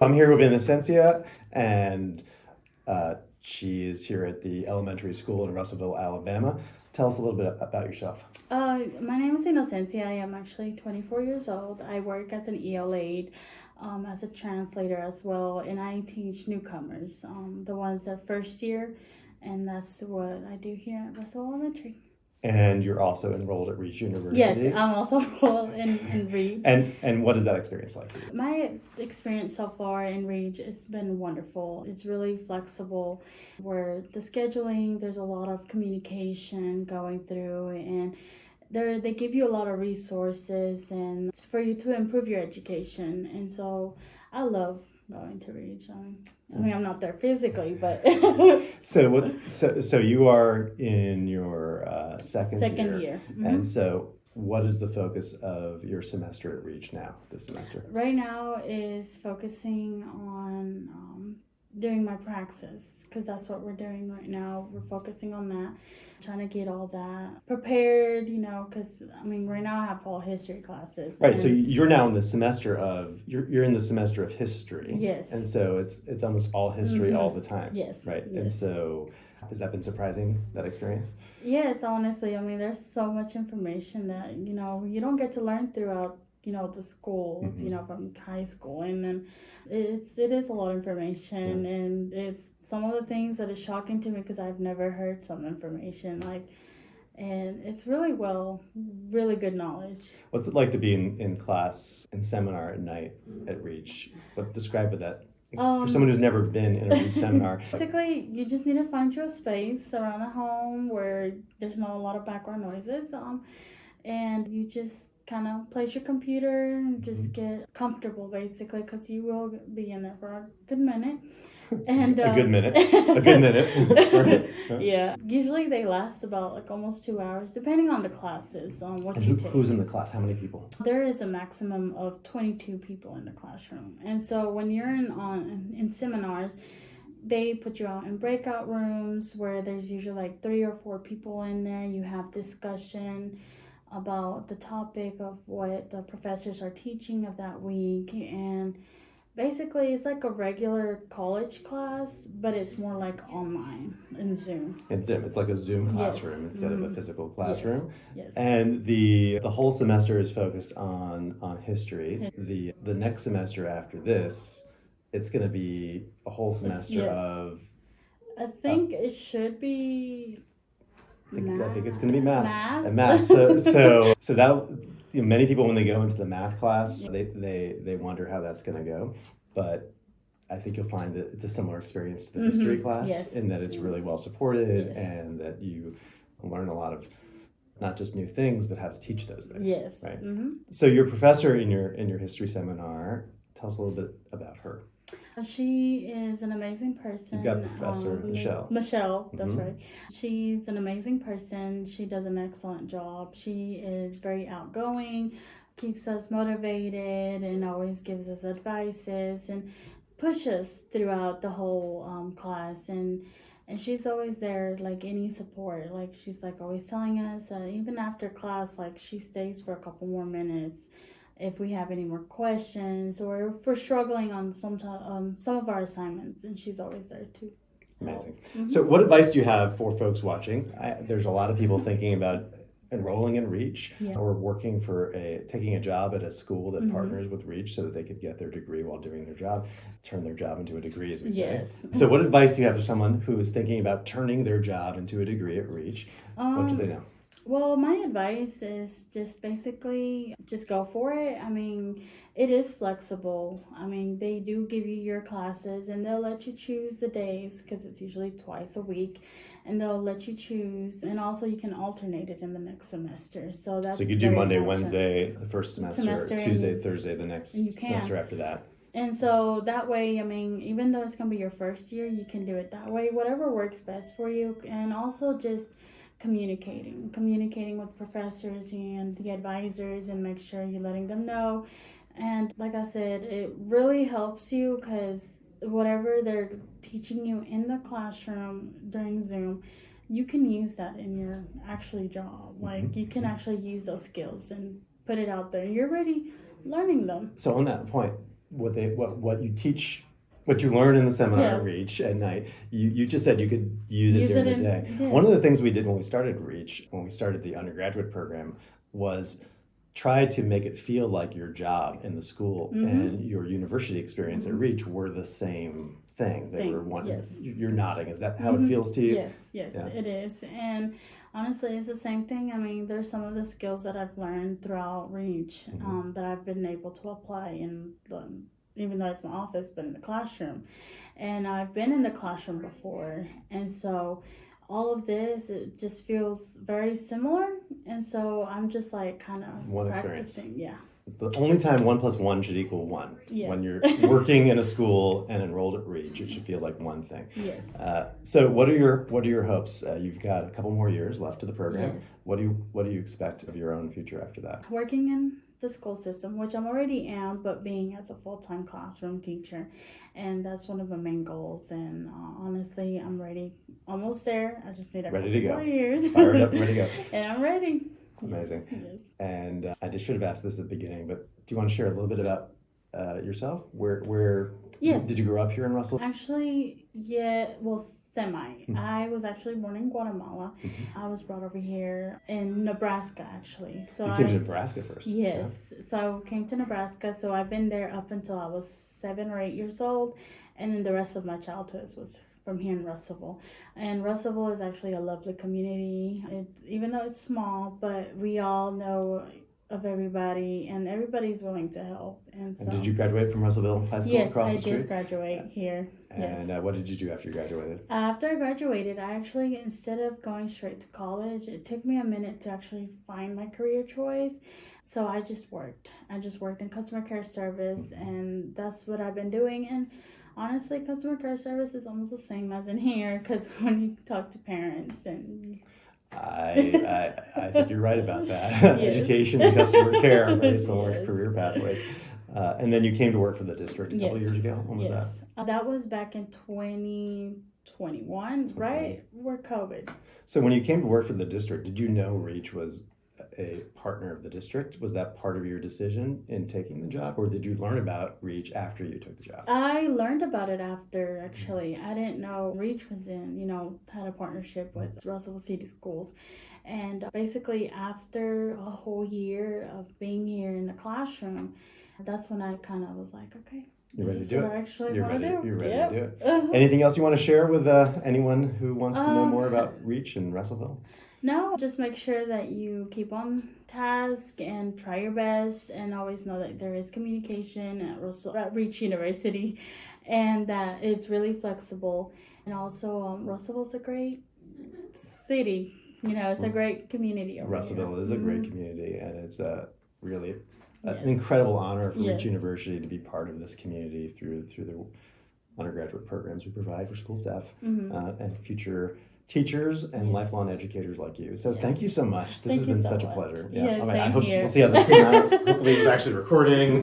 I'm here with Inocencia, and she is here at the elementary school in Russellville, Alabama. Tell us a little bit about yourself. My name is Inocencia. I am actually 24 years old. I work as an Aide, as a translator as well, and I teach newcomers, the ones that first year, and that's what I do here at Russell Elementary. And you're also enrolled at Reach University. Yes, I'm also enrolled in Reach. And what is that experience like for you? My experience so far in Reach, it's been wonderful. It's really flexible, where the scheduling, there's a lot of communication going through, and they give you a lot of resources and it's for you to improve your education. And so I love going to Reach. I mean, I'm not there physically, but So you are in your second year. Mm-hmm. And so what is the focus of your semester at Reach now, this semester? Right now is focusing on doing my praxis, because that's what we're doing right now. We're focusing on that, trying to get all that prepared, because I mean, right now I have all history classes. Right, so you're now in the semester of you're in the semester of history. Yes. And so it's almost all history all the time. Yes. Right. Yes. And so has that been surprising, that experience? Yes, honestly. I mean, there's so much information that, you don't get to learn throughout, the schools, from high school. And then it is a lot of information, and it's some of the things that is shocking to me because I've never heard some information and it's really good knowledge. What's it like to be in class, in seminar at night at Reach? Describe that. For someone who's never been in a Reach seminar. Basically, you just need to find you a space around a home where there's not a lot of background noises, and you just kind of place your computer and just get comfortable, basically, because you will be in there for a good minute. And a good minute. A good minute. Right. Yeah. Usually they last about almost 2 hours, depending on the classes, on what you take. Who's in the class? How many people? There is a maximum of 22 people in the classroom. And so when you're in seminars, they put you out in breakout rooms where there's usually 3 or 4 people in there. You have discussion about the topic of what the professors are teaching of that week, and basically it's like a regular college class, but it's more like online in Zoom. In Zoom, it's like a Zoom classroom instead of a physical classroom. Yes. And the whole semester is focused on history. The next semester after this, it's going to be a whole semester of. I think it should be. I think it's going to be math. And math. So that many people, when they go into the math class, they wonder how that's going to go. But I think you'll find that it's a similar experience to the history class, in that it's really well supported, and that you learn a lot of not just new things, but how to teach those things. Yes. Right. Mm-hmm. So your professor in your history seminar, tell us a little bit about her. She is an amazing person. You've got Professor Michelle. Michelle, that's right. She's an amazing person. She does an excellent job. She is very outgoing, keeps us motivated, and always gives us advices and pushes throughout the whole class. And she's always there, any support. She's always telling us, even after class, she stays for a couple more minutes if we have any more questions, or if we're struggling on some of our assignments, and she's always there too. Amazing. So what advice do you have for folks watching? There's a lot of people thinking about enrolling in Reach, or working taking a job at a school that partners with Reach so that they could get their degree while doing their job, turn their job into a degree, as we say. So what advice do you have for someone who is thinking about turning their job into a degree at Reach? What should they know? Well, my advice is just basically just go for it. I mean, it is flexible. I mean, they do give you your classes, and they'll let you choose the days, because it's usually twice a week, and they'll let you choose. And also you can alternate it in the next semester. So you could do Monday, Wednesday, the first semester Tuesday, Thursday, the next semester after that. And so that way, I mean, even though it's going to be your first year, you can do it that way, whatever works best for you. And also just communicating with professors and the advisors, and make sure you're letting them know. And like I said, it really helps you, because whatever they're teaching you in the classroom during Zoom, you can use that in your actual job. You can actually use those skills and put it out there. You're already learning them. So on that point, what you teach, what you learn in the seminar at Yes. Reach at night, you just said you could use it during the day. Yes. One of the things we did when we started Reach, when we started the undergraduate program, was try to make it feel like your job in the school and your university experience at Reach were the same thing. They were one. Yes. You're nodding. Is that how it feels to you? Yes, yeah. It is. And honestly, it's the same thing. I mean, there's some of the skills that I've learned throughout Reach that I've been able to apply in even though it's my office, but in the classroom. And I've been in the classroom before. And so all of this, it just feels very similar. And so I'm just like kind of One practicing. experience. Yeah. It's the only time 1 + 1 should equal 1. Yes. When you're working in a school and enrolled at Reach, it should feel like one thing. Yes. So what are your hopes? You've got a couple more years left of the program. Yes. What do you expect of your own future after that? Working in the school system, which I'm already am, but being as a full-time classroom teacher, and that's one of my main goals. And honestly, I'm ready, almost there. I just need a Ready to couple go. more years. Fired up, ready to go. And I'm ready. Amazing. Yes. And I just should have asked this at the beginning, but do you want to share a little bit about yourself? Where Yes. did you grow up here in Russell? Actually, yeah, well, semi. I was actually born in Guatemala. I was brought over here in Nebraska, actually. So You came to Nebraska first. Yes. So I came to Nebraska. So I've been there up until I was 7 or 8 years old. And then the rest of my childhood was from here in Russellville. And Russellville is actually a lovely community. Even though it's small, but we all know of everybody, and everybody's willing to help. And so, did you graduate from Russellville High School yes, across I the street? did graduate here. And Yes. what did you do after you graduated? After I graduated, I actually, instead of going straight to college, it took me a minute to actually find my career choice. So I just worked. in customer care service, and that's what I've been doing. And honestly, customer care service is almost the same as in here, because when you talk to parents and I think you're right about that. Yes. Education and customer care are very similar Yes. career pathways. And then you came to work for the district a couple Yes. years ago. When was that? Yes. That was back in 2021, right? Where COVID. So when you came to work for the district, did you know Reach was a partner of the district? Was that part of your decision in taking the job, or did you learn about Reach after you took the job? I learned about it after, actually. I didn't know Reach was had a partnership with Russellville City Schools. And basically after a whole year of being here in the classroom, that's when I kind of was like, okay, You're ready this to is do what it. I actually You're want to ready. do. You're ready Yep. to do it. Anything else you want to share with anyone who wants to know more about Reach and Russellville? No, just make sure that you keep on task and try your best, and always know that there is communication at Reach University, and that it's really flexible. And also, Russellville's a great city. It's a great community over Russellville here. is a great community, and it's really an incredible honor for Reach Yes. University to be part of this community through the undergraduate programs we provide for school staff and future teachers and lifelong educators like you. So thank you so much. This Thank has you been so such a much. pleasure. Yeah, I same here. We'll see how this came out. Hopefully it was actually recording.